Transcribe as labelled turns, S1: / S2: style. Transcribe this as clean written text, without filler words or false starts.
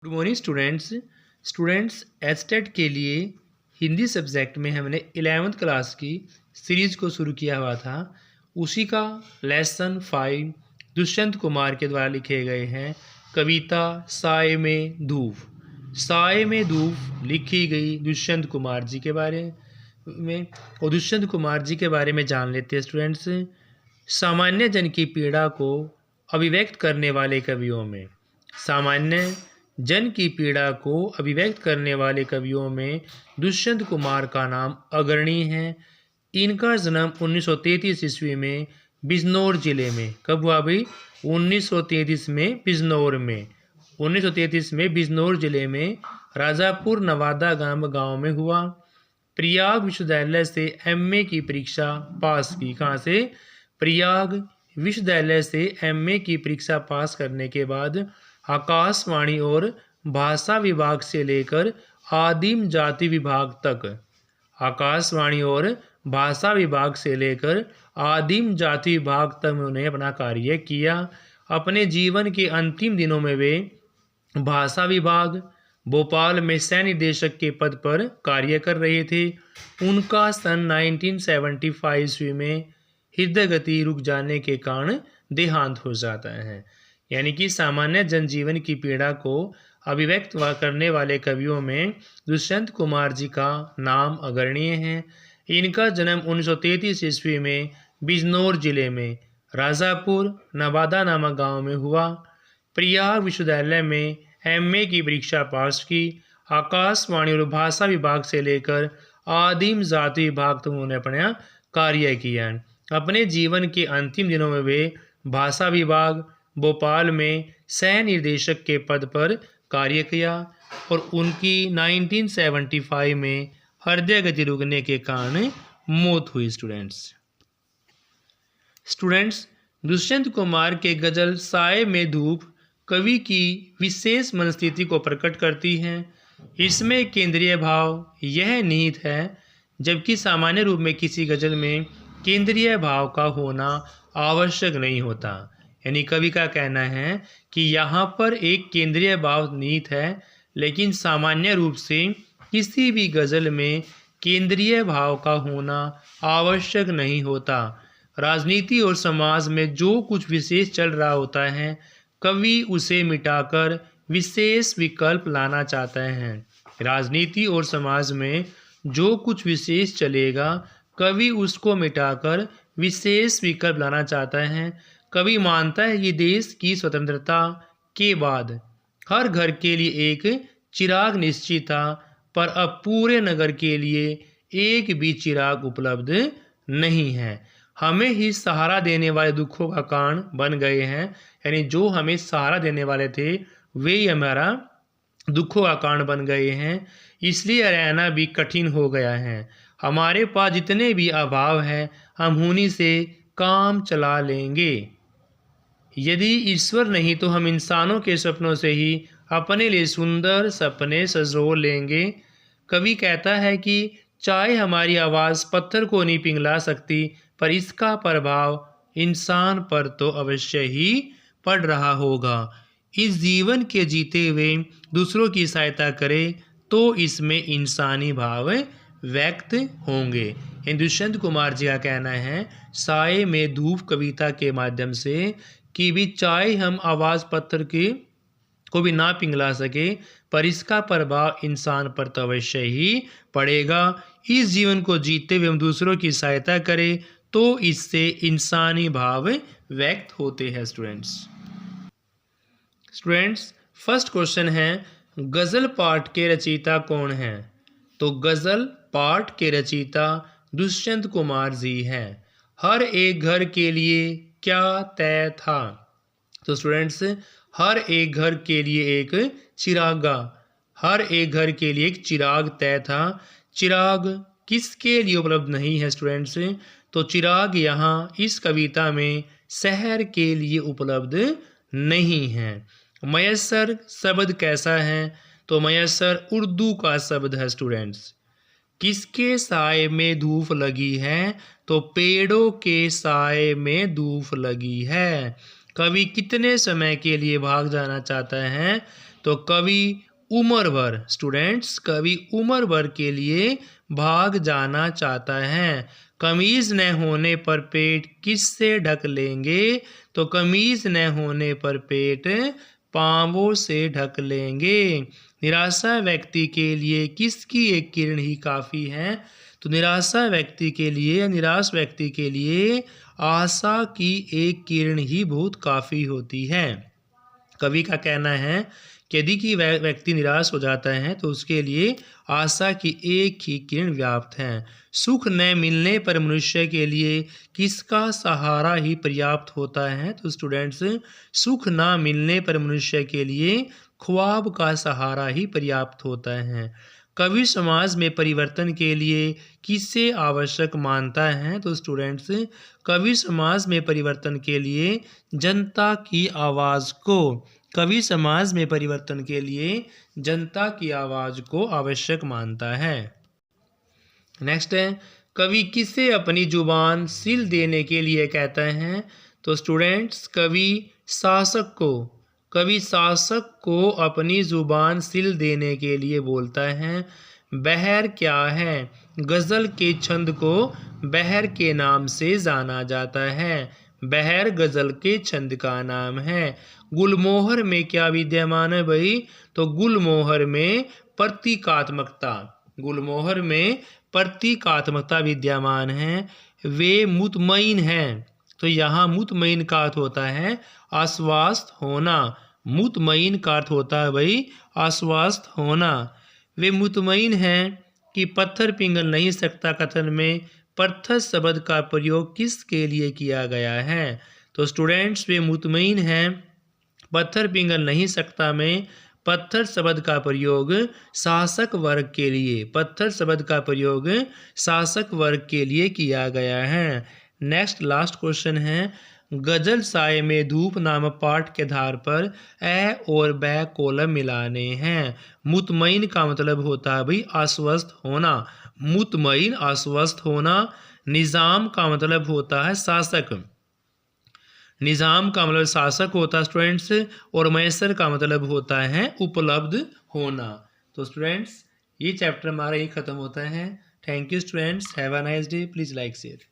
S1: Good morning students estate के लिए Hindi subject में हमने 11th क्लास की सीरीज़ को शुरू किया हुआ था। उसी का लेसन 5 दुष्यंत कुमार के द्वारा लिखे गए हैं कविता साए में धूप। साए में धूप लिखी गई दुष्यंत कुमार जी के बारे में, और दुष्यंत कुमार जी के बारे में जान लेते हैं स्टूडेंट्स। सामान्य जन की पीड़ा को अभिव्यक्त करने वाले कवियों में, सामान्य जन की पीड़ा को अभिव्यक्त करने वाले कवियों में दुष्यंत कुमार का नाम अग्रणी है। इनका जन्म 1933 ईस्वी में बिजनौर जिले में, कब हुआ भाई? 1933 में बिजनौर में, 1933 में बिजनौर जिले में राजापुर नवादा गांव में हुआ। प्रयाग विश्वविद्यालय से एमए की परीक्षा पास की। कहाँ से? प्रयाग विश्वविद्यालय से एमए की परीक्षा पास करने के बाद आकाशवाणी और भाषा विभाग से लेकर आदिम जाति विभाग तक, आकाशवाणी और भाषा विभाग से लेकर आदिम जाति विभाग तक उन्होंने अपना कार्य किया। अपने जीवन के अंतिम दिनों में वे भाषा विभाग भोपाल में सह निदेशक के पद पर कार्य कर रहे थे। उनका सन 1975 ईस्वी में हृदय गति रुक जाने के कारण देहांत हो जाता है। यानी कि सामान्य जनजीवन की पीड़ा को अभिव्यक्त करने वाले कवियों में दुष्यंत कुमार जी का नाम अग्रणीय है। इनका जन्म 1933 ईस्वी में बिजनौर जिले में राजापुर नवादा नामक गांव में हुआ। प्रयाग विश्वविद्यालय में एमए की परीक्षा पास की। आकाशवाणी और भाषा विभाग से लेकर आदिम जाति विभाग तक उन्होंने अपना कार्य किया। अपने जीवन के अंतिम दिनों में वे भाषा विभाग भोपाल में सह निर्देशक के पद पर कार्य किया और उनकी 1975 में हृदय गति रुकने के कारण मौत हुई। स्टूडेंट्स दुष्यंत कुमार के गजल साए में धूप कवि की विशेष मनस्थिति को प्रकट करती हैं। इसमें केंद्रीय भाव यह निहित है, जबकि सामान्य रूप में किसी गजल में केंद्रीय भाव का होना आवश्यक नहीं होता। यानी कवि का कहना है कि यहाँ पर एक केंद्रीय भाव निहित है, लेकिन सामान्य रूप से किसी भी गज़ल में केंद्रीय भाव का होना आवश्यक नहीं होता। राजनीति और समाज में जो कुछ विशेष चल रहा होता है, कवि उसे मिटाकर विशेष विकल्प लाना चाहते हैं। राजनीति और समाज में जो कुछ विशेष चलेगा, कवि उसको मिटाकर विशेष विकल्प लाना चाहता है। कवि मानता है कि देश की स्वतंत्रता के बाद हर घर के लिए एक चिराग निश्चित था, पर अब पूरे नगर के लिए एक भी चिराग उपलब्ध नहीं है। हमें ही सहारा देने वाले दुखों का कारण बन गए हैं। यानी जो हमें सहारा देने वाले थे वे ही हमारा दुखों का कारण बन गए हैं, इसलिए रहना भी कठिन हो गया है। हमारे पास जितने भी अभाव हैं, हम उन्हीं से काम चला लेंगे। यदि ईश्वर नहीं तो हम इंसानों के सपनों से ही अपने लिए सुंदर सपने सजो लेंगे। कवि कहता है कि चाहे हमारी आवाज़ पत्थर को नहीं पिघला सकती, पर इसका प्रभाव इंसान पर तो अवश्य ही पड़ रहा होगा। इस जीवन के जीते हुए दूसरों की सहायता करें तो इसमें इंसानी भाव व्यक्त होंगे। दुष्यंत कुमार जी का कहना है साए में धूप कविता के माध्यम से कि भी चाहे हम आवाज़ पत्थर की को भी ना पिघला सके, पर इसका प्रभाव इंसान पर तो अवश्य ही पड़ेगा। इस जीवन को जीते हुए हम दूसरों की सहायता करें तो इससे इंसानी भाव व्यक्त होते हैं। स्टूडेंट्स फर्स्ट क्वेश्चन है, गज़ल पाठ के रचयिता कौन हैं? तो गज़ल पाठ के रचयिता दुष्यंत कुमार जी हैं। हर एक घर के लिए क्या तय था? तो स्टूडेंट्स हर एक घर के लिए एक चिरागा, हर एक घर के लिए एक चिराग तय था। चिराग किसके लिए उपलब्ध नहीं है स्टूडेंट्स? तो चिराग यहाँ इस कविता में शहर के लिए उपलब्ध नहीं है। मयस्सर शब्द कैसा है? तो मयस्सर उर्दू का शब्द है स्टूडेंट्स। किसके साए में धूप लगी है? तो पेड़ों के साए में धूप लगी है। कवि कितने समय के लिए भाग जाना चाहता है? तो कवि उम्र भर, स्टूडेंट्स कवि उम्र भर के लिए भाग जाना चाहता है। कमीज न होने पर पेट किससे ढक लेंगे? तो कमीज न होने पर पेट पांवों से ढक लेंगे। निराशा व्यक्ति के लिए किसकी एक किरण ही काफ़ी है? तो निराशा व्यक्ति के लिए या निराश व्यक्ति के लिए आशा की एक किरण ही बहुत काफ़ी होती है। कवि का कहना है कि यदि कि व्यक्ति निराश हो जाता है तो उसके लिए आशा की एक ही किरण व्याप्त है। सुख न मिलने पर मनुष्य के लिए किसका सहारा ही पर्याप्त होता है? तो स्टूडेंट्स सुख ना मिलने पर मनुष्य के लिए ख्वाब का सहारा ही पर्याप्त होता है। कवि समाज में परिवर्तन के लिए किसे आवश्यक मानता है? तो स्टूडेंट्स कवि समाज में परिवर्तन के लिए जनता की आवाज़ को, कवि समाज में परिवर्तन के लिए जनता की आवाज़ को आवश्यक मानता है। नेक्स्ट है, कवि किसे अपनी जुबान सिल देने के लिए कहता है? तो स्टूडेंट्स कवि शासक को अपनी जुबान सिल देने के लिए बोलता है। बहर क्या है? गज़ल के छंद को बहर के नाम से जाना जाता है। बहर गज़ल के छंद का नाम है। गुलमोहर में क्या विद्यमान है भाई? तो गुलमोहर में प्रतीकात्मकता, गुलमोहर में प्रतीकात्मकता विद्यमान है। वे मुतमईन हैं, तो यहाँ मुतमईन का अर्थ होता है आश्वस्त होना। मुतमईन का अर्थ होता है भाई आश्वस्त होना। वे मुतमईन हैं कि पत्थर पिघल नहीं सकता कथन में पत्थर शब्द का प्रयोग किसके लिए किया गया है? तो स्टूडेंट्स वे मुतमईन हैं पत्थर पिघल नहीं सकता में पत्थर शब्द का प्रयोग शासक वर्ग के लिए, पत्थर शब्द का प्रयोग शासक वर्ग के लिए किया गया है। नेक्स्ट लास्ट क्वेश्चन है, गजल साए में धूप नामक पाठ के आधार पर ए और बै कॉलम मिलाने हैं। मुतमईन का मतलब होता है भाई आश्वस्त होना, मुतमईन आश्वस्त होना। निज़ाम का मतलब होता है शासक, निज़ाम का मतलब शासक होता है स्टूडेंट्स, और मैसर का मतलब होता है उपलब्ध होना। तो स्टूडेंट्स ये चैप्टर हमारा ही ख़त्म होता है। Thank you students, have a nice day, please like share.